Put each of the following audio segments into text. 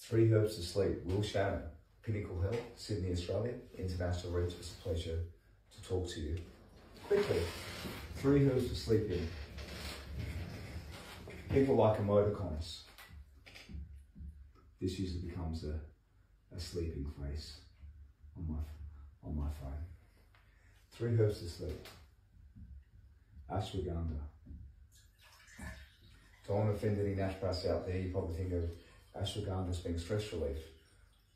3 herbs to sleep. Will Shannon, Pinnacle Health, Sydney, Australia, international reach. It's a pleasure to talk to you. Quickly, 3 herbs to sleep in. People like emoticons. This usually becomes a sleeping face on my phone. 3 herbs to sleep. Ashwaghanda. Don't want to offend any naturopaths out there. You probably think of ashwagandha as being stress relief.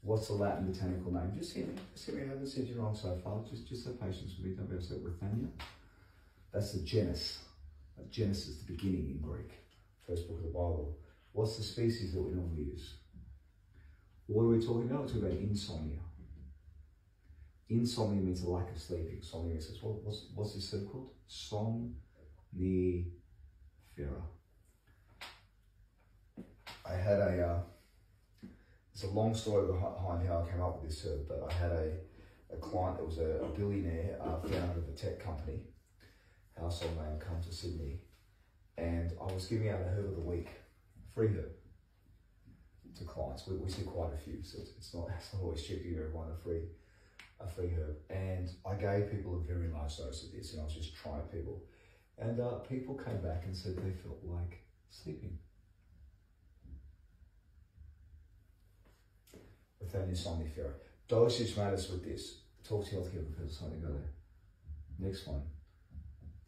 What's the Latin botanical name? Just hit me. I haven't said you wrong so far. Just have patience with me. Don't be upset. Withania. That's the genus. Genesis, the beginning in Greek. First book of the Bible. What's the species that we normally use? What are we talking about? We're talking about insomnia. Insomnia means a lack of sleeping. Insomnia means, what's this herb called? Somnifera. I had it's a long story behind how I came up with this herb, but I had a client that was a billionaire, founder of a tech company, household name, come to Sydney, and I was giving out a herb of the week, free herb, to clients. We see quite a few, so it's not always cheap to give everyone a free herb. And I gave people a very large dose of this, and I was just trying people. And people came back and said they felt like sleeping. Withania somnifera. Dosage matters with this. Talk to healthcare professionals, something go there. Next one.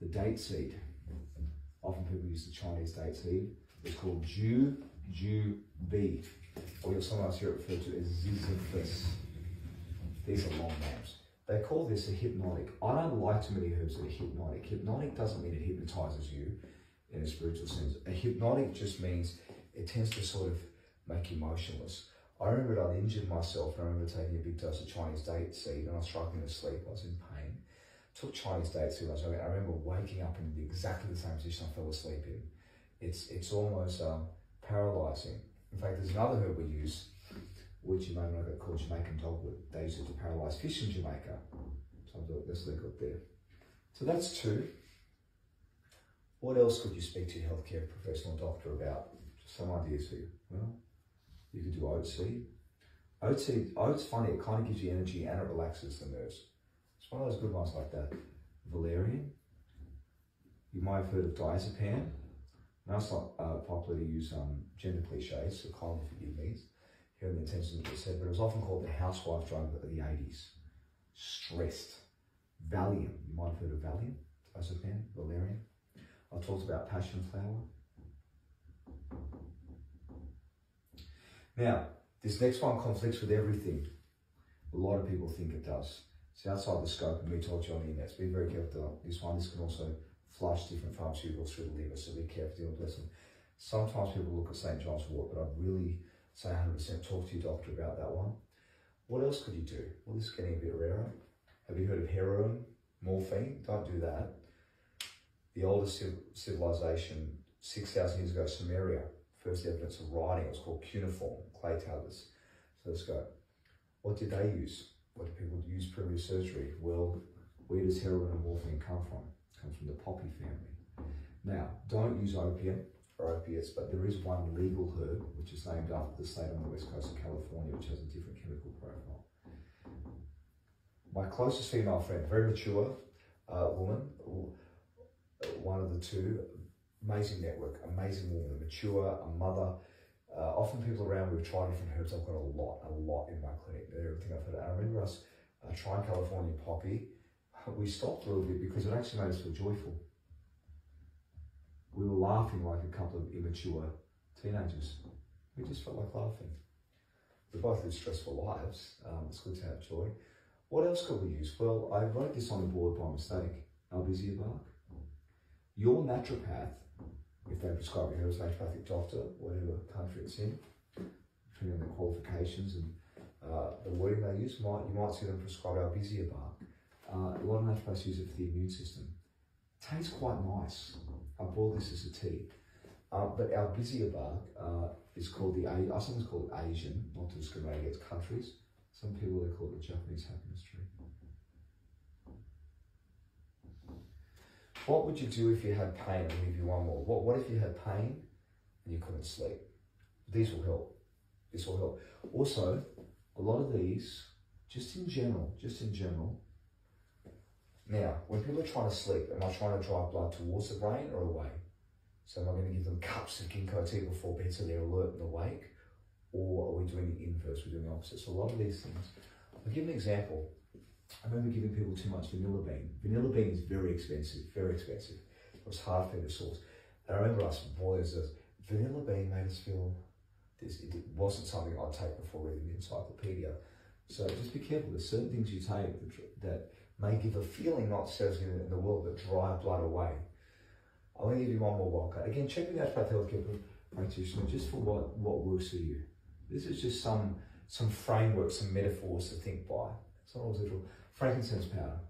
The date seed. Often people use the Chinese date seed. It's called jujube, or you'll sometimes hear it referred to as zizyphus. These are long names. They call this a hypnotic. I don't like too many herbs that are hypnotic. Hypnotic doesn't mean it hypnotizes you in a spiritual sense. A hypnotic just means it tends to sort of make you motionless. I remember I'd injured myself, and I remember taking a big dose of Chinese date seed, and I was struggling to sleep. I was in pain. Took Chinese date seed. I remember waking up in exactly the same position I fell asleep in. It's almost paralyzing. In fact, there's another herb we use, which you may know about, called Jamaican dogwood. They use it to paralyze fish in Jamaica. So that's what they got there. So that's 2. What else could you speak to your healthcare professional doctor about? Just some ideas for you. Well, you could do oat seed. Oat's funny, it kind of gives you energy and it relaxes the nerves. It's one of those good ones like that. Valerian. You might have heard of diazepam. Now it's not popular to use gender cliches, so kindly forgive me. Here in the intention of what I said, but it was often called the housewife drug of the 80s. Stressed. Valium. You might have heard of Valium. Diazepam, Valerian. I talked about passionflower. Now, this next one conflicts with everything. A lot of people think it does. It's outside the scope of me told you on the internet. Be very careful with this one. This can also flush different pharmaceuticals through the liver, so be careful dealing with this. Sometimes people look at St. John's wort, but I'd really say 100% talk to your doctor about that one. What else could you do? Well, this is getting a bit rarer. Have you heard of heroin, morphine? Don't do that. The oldest civilization, 6,000 years ago, Sumeria, first evidence of writing, it was called cuneiform, clay tablets. So let's go. What did they use? What did people use primitive surgery? Well, where does heroin and morphine come from? It comes from the poppy family. Now, don't use opium or opiates, but there is one legal herb, which is named after the state on the west coast of California, which has a different chemical profile. My closest female friend, very mature woman, one of the 2, amazing network, amazing woman, mature, a mother. Often people around, we've tried different herbs. I've got a lot in my clinic. Everything I've heard. I remember us trying California poppy. We stopped a little bit because it actually made us feel joyful. We were laughing like a couple of immature teenagers. We just felt like laughing. We both live stressful lives. It's good to have joy. What else could we use? Well, I wrote this on the board by mistake. Albizia bark. Your naturopath, if they prescribe you as a naturopathic doctor, whatever country it's in, depending on the qualifications and the wording they use, you might see them prescribe albizia bark. A lot of naturopaths use it for the immune system. It tastes quite nice. I bought this as a tea. But albizia bark is called I sometimes call it Asian, not to discriminate against countries. Some people, they call it the Japanese happiness tree. What would you do if you had pain? I'll give you one more. What if you had pain and you couldn't sleep? These will help. this will help. Also, a lot of these, just in general, now, when people are trying to sleep, am I trying to drive blood towards the brain or away? So am I going to give them cups of ginkgo tea before bed so they're alert and awake? Or are we doing the inverse, we're doing the opposite? So a lot of these things, I'll give an example. I remember giving people too much vanilla bean. Vanilla bean is very expensive, very expensive. It was hard for me to source. And I remember asking, boy, there's this vanilla bean made us feel this. It wasn't something I'd take before reading the encyclopedia. So just be careful. There's certain things you take that may give a feeling, not necessarily in the world, but drive blood away. I'm going to give you one more wildcard. Again, check with the naturopath healthcare practitioner just for what works for you. This is just some framework, some metaphors to think by. It's not always literal. Frankincense powder.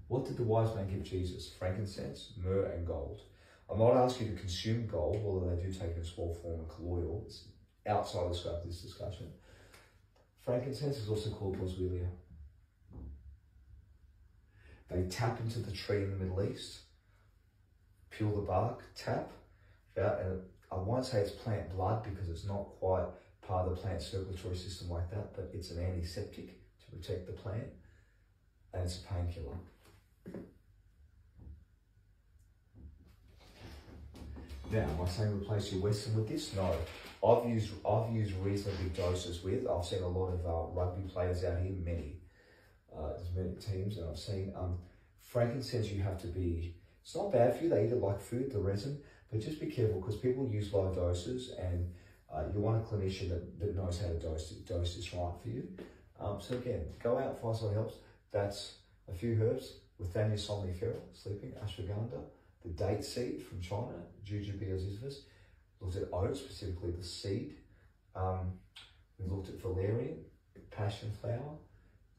What did the wise man give Jesus? Frankincense, myrrh, and gold. I'm not asking you to consume gold, although they do take it in small form and colloidal. It's outside the scope of this discussion. Frankincense is also called boswellia. They tap into the tree in the Middle East, peel the bark, tap, and I won't say it's plant blood because it's not quite part of the plant circulatory system like that, but it's an antiseptic to protect the plant, and it's a painkiller. Now, am I saying replace your Western with this? No. I've used reasonably big doses with. I've seen a lot of rugby players out here, many. There's many teams that I've seen. Frankincense, you have to be, it's not bad for you, they eat it like food, the resin, but just be careful because people use low doses and you want a clinician that knows how to dose this right for you. So again, go out, find something else. That's a few herbs, withania somnifera, sleeping, ashwaghanda, the date seed from China, jujube or zizyphus. Looked at oats, specifically the seed. We looked at Valerian, passionflower,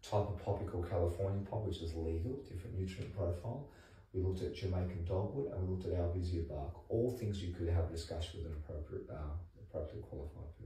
type of poppy called Californian poppy, which is legal, different nutrient profile. We looked at Jamaican dogwood and we looked at albizia bark. All things you could have a discussion with an appropriately qualified person.